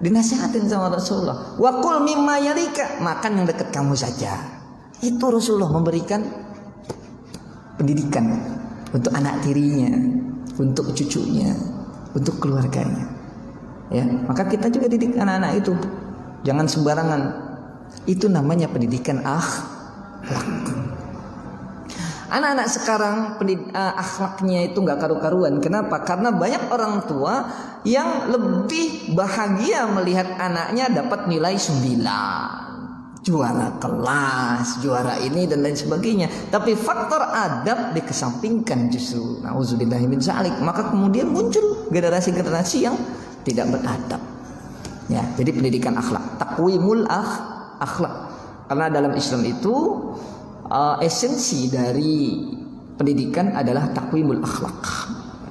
dinasihatin sama Rasulullah. Wakul mimma yalika, makan yang dekat kamu saja. Itu Rasulullah memberikan pendidikan untuk anak tirinya, untuk cucunya, untuk keluarganya. Ya, maka kita juga didik anak-anak itu. Jangan sembarangan. Itu namanya pendidikan akhlak. Anak-anak sekarang akhlaknya itu nggak karu-karuan. Kenapa? Karena banyak orang tua yang lebih bahagia melihat anaknya dapat nilai 9, juara kelas, juara ini dan lain sebagainya. Tapi faktor adab dikesampingkan justru. Nauzubillahi min dzalik. Maka kemudian muncul generasi-generasi yang tidak beradab. Ya, jadi pendidikan akhlak, takwimul akhlak. Karena dalam Islam itu esensi dari pendidikan adalah takwimul akhlak,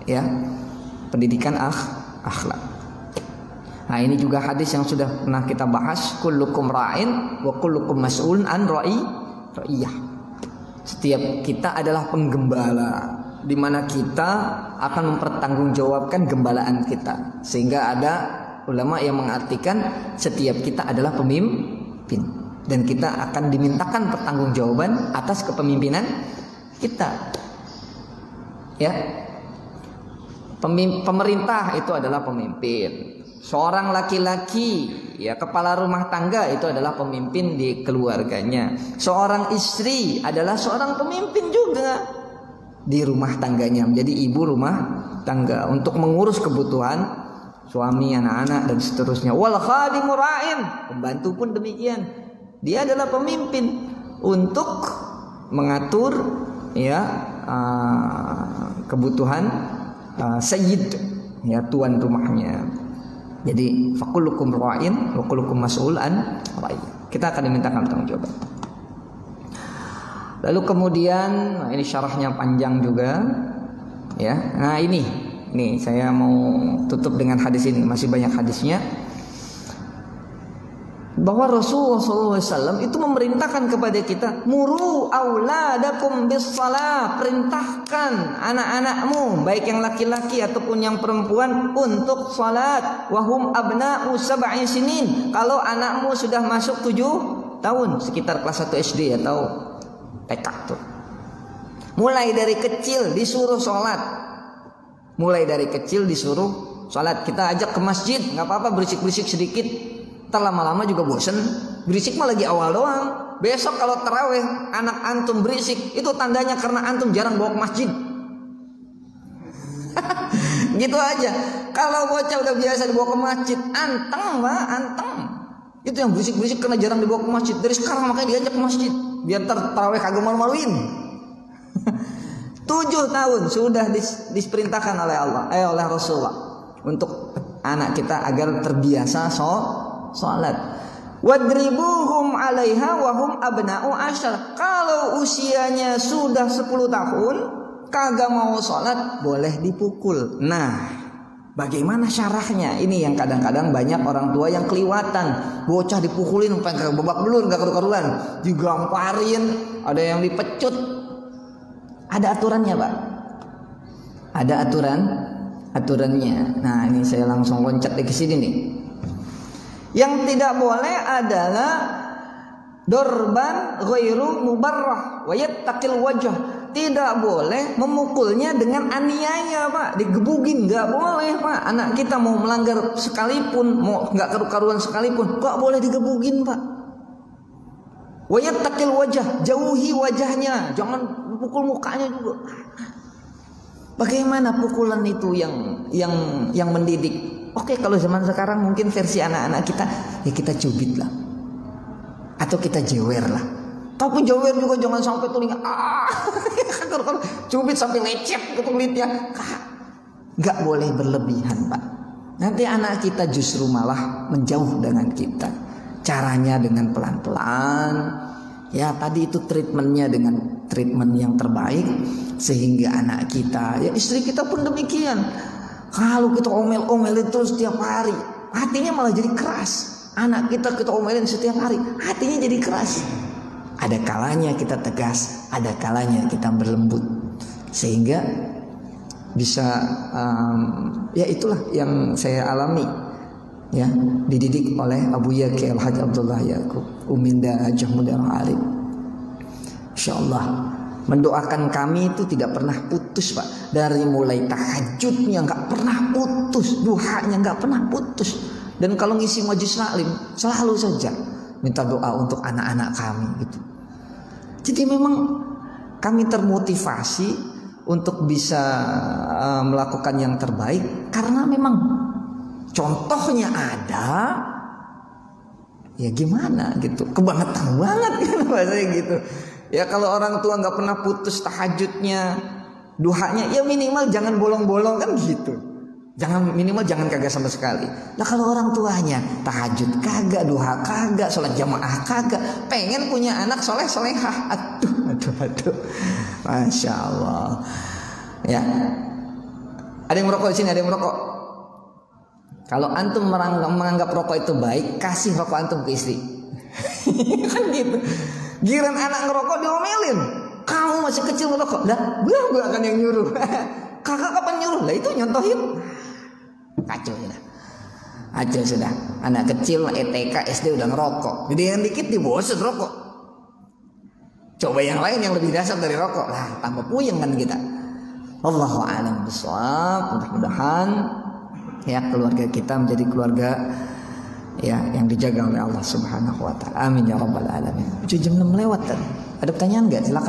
ya, pendidikan akhlak. Nah, ini juga hadis yang sudah pernah kita bahas, kullukum ra'in wa kullukum mas'ulun an ra'iyah. Setiap kita adalah penggembala, di mana kita akan mempertanggungjawabkan gembalaan kita. Sehingga ada ulama yang mengartikan setiap kita adalah pemimpin dan kita akan dimintakan pertanggungjawaban atas kepemimpinan kita. Ya. Pemerintah itu adalah pemimpin. Seorang laki-laki, ya, kepala rumah tangga itu adalah pemimpin di keluarganya. Seorang istri adalah seorang pemimpin juga di rumah tangganya, menjadi ibu rumah tangga untuk mengurus kebutuhan suami, anak-anak dan seterusnya. Wal khadimu ra'in, pembantu pun demikian. Dia adalah pemimpin untuk mengatur, ya, kebutuhan sayyid, ya, tuan rumahnya. Jadi fakullukum ra'in wa kullukum mas'ulan ra'iyah. Kita akan dimintakan pertanggungjawaban. Lalu kemudian ini syarahnya panjang juga, ya. Nah, ini saya mau tutup dengan hadis ini, masih banyak hadisnya. Bahwa Rasulullah SAW itu memerintahkan kepada kita, muru auladakum bis shalah, perintahkan anak-anakmu baik yang laki-laki ataupun yang perempuan untuk salat. Wahum abna'u sab'i sinin, kalau anakmu sudah masuk 7 tahun, sekitar kelas 1 SD atau TK tuh. Mulai dari kecil disuruh salat. Mulai dari kecil disuruh salat. Kita ajak ke masjid, nggak apa-apa berisik-berisik sedikit. Ntar lama-lama juga bosen. Berisik mah lagi awal doang. Besok kalau tarawih anak antum berisik, itu tandanya karena antum jarang bawa ke masjid. Gitu aja. Kalau bocah udah biasa dibawa ke masjid, anteng Pak, anteng. Itu yang berisik-berisik karena jarang dibawa ke masjid. Dari sekarang makanya diajak ke masjid, biar ntar tarawih kagak malu-maluin. 7 tahun sudah diperintahkan oleh Allah, oleh Rasulullah untuk anak kita agar terbiasa salat. Wadribuhum 'alaiha wa hum abna'u 10. Kalau usianya sudah 10 tahun kagak mau salat, boleh dipukul. Nah, bagaimana syarahnya? Ini yang kadang-kadang banyak orang tua yang keliwatan. Bocah dipukulin sampai babak belur, enggak karu-karuan. Digamparin, ada yang dipecut. Ada aturannya, Pak. Ada aturannya. Nah, ini saya langsung loncat ke sini nih. Yang tidak boleh adalah dorban ghairu mubarrah wa yattaqil wajh. Tidak boleh memukulnya dengan aniaya, Pak. Digebugin enggak boleh, Pak. Anak kita mau melanggar sekalipun, mau enggak karu-karuan sekalipun, enggak boleh digebugin, Pak. Wa yattaqil wajh, jauhi wajahnya, jangan pukul mukanya juga. Bagaimana pukulan itu yang mendidik? Oke, kalau zaman sekarang mungkin versi anak-anak kita, ya kita cubit lah, atau kita jewer lah. Tapi jewer juga jangan sampai telinga, cubit sampai lecet ke kulitnya. Gak boleh berlebihan, Pak. Nanti anak kita justru malah menjauh dengan kita. Caranya dengan pelan-pelan. Ya, tadi itu treatmentnya dengan treatment yang terbaik, sehingga anak kita, ya istri kita pun demikian. Kalau kita omel-omelin terus setiap hari, hatinya malah jadi keras. Anak kita omelin setiap hari, hatinya jadi keras. Ada kalanya kita tegas, ada kalanya kita berlembut, sehingga bisa ya itulah yang saya alami, ya, dididik oleh Abu Yaqi Al-Hajj Abdullah Yaqub Uminda Hajjah Muda Alim. Insyaallah mendoakan kami itu tidak pernah putus Pak. Dari mulai tahajudnya nggak pernah putus, duhanya nggak pernah putus. Dan kalau ngisi majelis taklim selalu saja minta doa untuk anak-anak kami gitu. Jadi memang kami termotivasi untuk bisa melakukan yang terbaik karena memang contohnya ada. Ya gimana gitu, kebangetan banget kan bahasanya gitu. Ya kalau orang tua nggak pernah putus tahajudnya, duhanya, ya minimal jangan bolong-bolong kan gitu. Minimal jangan kagak sama sekali. Nah kalau orang tuanya tahajud kagak, duha kagak, sholat jamaah kagak, pengen punya anak soleh solehah, aduh, masya Allah. Ya, ada yang merokok di sini, ada yang merokok. Kalau antum menganggap rokok itu baik, kasih rokok antum ke istri. Kan gitu. Giran anak ngerokok diomelin. Kamu masih kecil ngerokok. Lah, gue akan yang nyuruh. Kakak kapan nyuruh? Lah itu nyontohin. Kacau sudah. Kacau sudah. Anak kecil ETK SD udah ngerokok. Jadi yang dikit dibosen rokok. Coba yang lain yang lebih dasar dari rokok. Lah, tambah puyeng kan kita. Allahu a'lam bishawab. Mudah-mudahan ya keluarga kita menjadi keluarga ya yang dijaga oleh Allah Subhanahu wa taala. Amin ya rabbal alamin. Jam 6 lewat kan. Ada pertanyaan enggak? Silakan.